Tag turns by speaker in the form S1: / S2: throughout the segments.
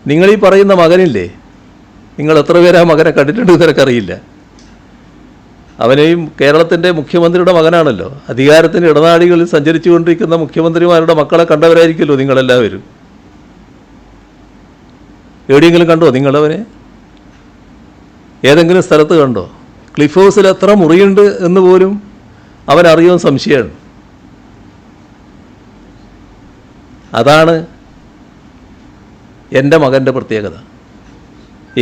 S1: നിങ്ങളീ പറയുന്ന മകനില്ലേ, നിങ്ങൾ എത്ര പേര് ആ മകനെ കണ്ടിട്ടുണ്ട് നിനക്കറിയില്ല. അവനെയും കേരളത്തിൻ്റെ മുഖ്യമന്ത്രിയുടെ മകനാണല്ലോ. അധികാരത്തിൻ്റെ ഇടനാഴികളിൽ സഞ്ചരിച്ചു കൊണ്ടിരിക്കുന്ന മുഖ്യമന്ത്രിമാരുടെ മക്കളെ കണ്ടവരായിരിക്കുമല്ലോ നിങ്ങളെല്ലാവരും. എവിടെയെങ്കിലും കണ്ടോ നിങ്ങളവനെ? ഏതെങ്കിലും സ്ഥലത്ത് കണ്ടോ? ക്ലിഫ് ഹൗസിൽ എത്ര മുറിയുണ്ട് എന്ന് പോലും അവനറിയാൻ സംശയമാണ്. അതാണ് എൻ്റെ മകൻ്റെ പ്രത്യേകത.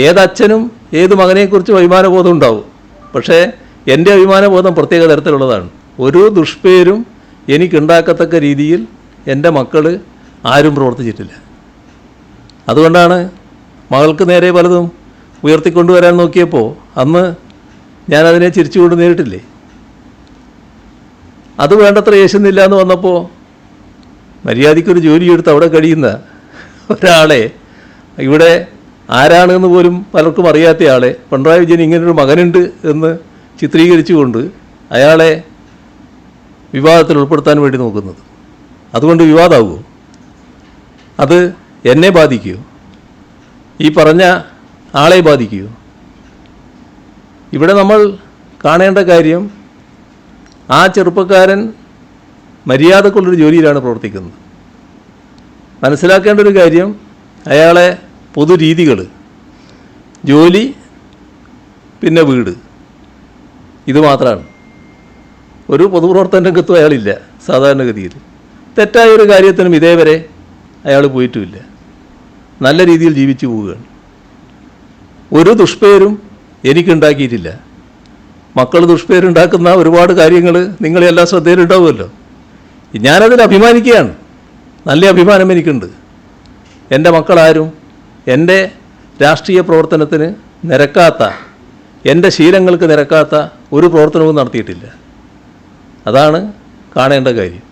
S1: ഏതച്ഛനും ഏത് മകനെക്കുറിച്ചും അഭിമാനബോധം ഉണ്ടാവും. പക്ഷേ എൻ്റെ അഭിമാനബോധം പ്രത്യേക തരത്തിലുള്ളതാണ്. ഒരു ദുഷ്പേരും എനിക്കുണ്ടാക്കത്തക്ക രീതിയിൽ എൻ്റെ മക്കൾ ആരും പ്രവർത്തിച്ചിട്ടില്ല. അതുകൊണ്ടാണ് മകൾക്ക് നേരെ പലതും ഉയർത്തിക്കൊണ്ടുവരാൻ നോക്കിയപ്പോൾ അന്ന് ഞാനതിനെ ചിരിച്ചുകൊണ്ട് നേരിട്ടില്ലേ. അത് വേണ്ടത്ര യേശുന്നില്ല എന്ന് വന്നപ്പോൾ മര്യാദയ്ക്കൊരു ജോലിയെടുത്ത് അവിടെ കഴിയുന്ന ഒരാളെ, ഇവിടെ ആരാണെന്ന് പോലും പലർക്കും അറിയാത്ത ആളെ, പിണറായി വിജയൻ ഇങ്ങനൊരു മകനുണ്ട് എന്ന് ചിത്രീകരിച്ചുകൊണ്ട് അയാളെ വിവാദത്തിൽ ഉൾപ്പെടുത്താൻ വേണ്ടി നോക്കുന്നത്. അതുകൊണ്ട് വിവാദമാകുമോ? അത് എന്നെ ബാധിക്കുമോ? ഈ പറഞ്ഞ ആളെ ബാധിക്കുമോ? ഇവിടെ നമ്മൾ കാണേണ്ട കാര്യം, ആ ചെറുപ്പക്കാരൻ മര്യാദക്കുള്ളൊരു ജോലിയിലാണ് പ്രവർത്തിക്കുന്നത്. മനസ്സിലാക്കേണ്ട ഒരു കാര്യം, അയാളെ പൊതുരീതികൾ, ജോലി, പിന്നെ വീട്, ഇത് മാത്രമാണ്. ഒരു പൊതുപ്രവർത്തന രംഗത്തും അയാളില്ല സാധാരണഗതിയിൽ. തെറ്റായൊരു കാര്യത്തിനും ഇതേവരെ അയാൾ പോയിട്ടുമില്ല. നല്ല രീതിയിൽ ജീവിച്ചു പോവുകയാണ്. ഒരു ദുഷ്പേരും എനിക്കുണ്ടാക്കിയിട്ടില്ല. മക്കൾ ദുഷ്പേരുണ്ടാക്കുന്ന ഒരുപാട് കാര്യങ്ങൾ നിങ്ങളെല്ലാം ശ്രദ്ധയിലുണ്ടാവുമല്ലോ. ഞാനതിൽ അഭിമാനിക്കുകയാണ്. നല്ല അഭിമാനം എനിക്കുണ്ട്. എൻ്റെ മക്കളാരും എൻ്റെ രാഷ്ട്രീയ പ്രവർത്തനത്തിന് നിരക്കാത്ത, എൻ്റെ ശീലങ്ങൾക്ക് നിരക്കാത്ത ഒരു പ്രവർത്തനവും നടത്തിയിട്ടില്ല. അതാണ് കാണേണ്ട കാര്യം.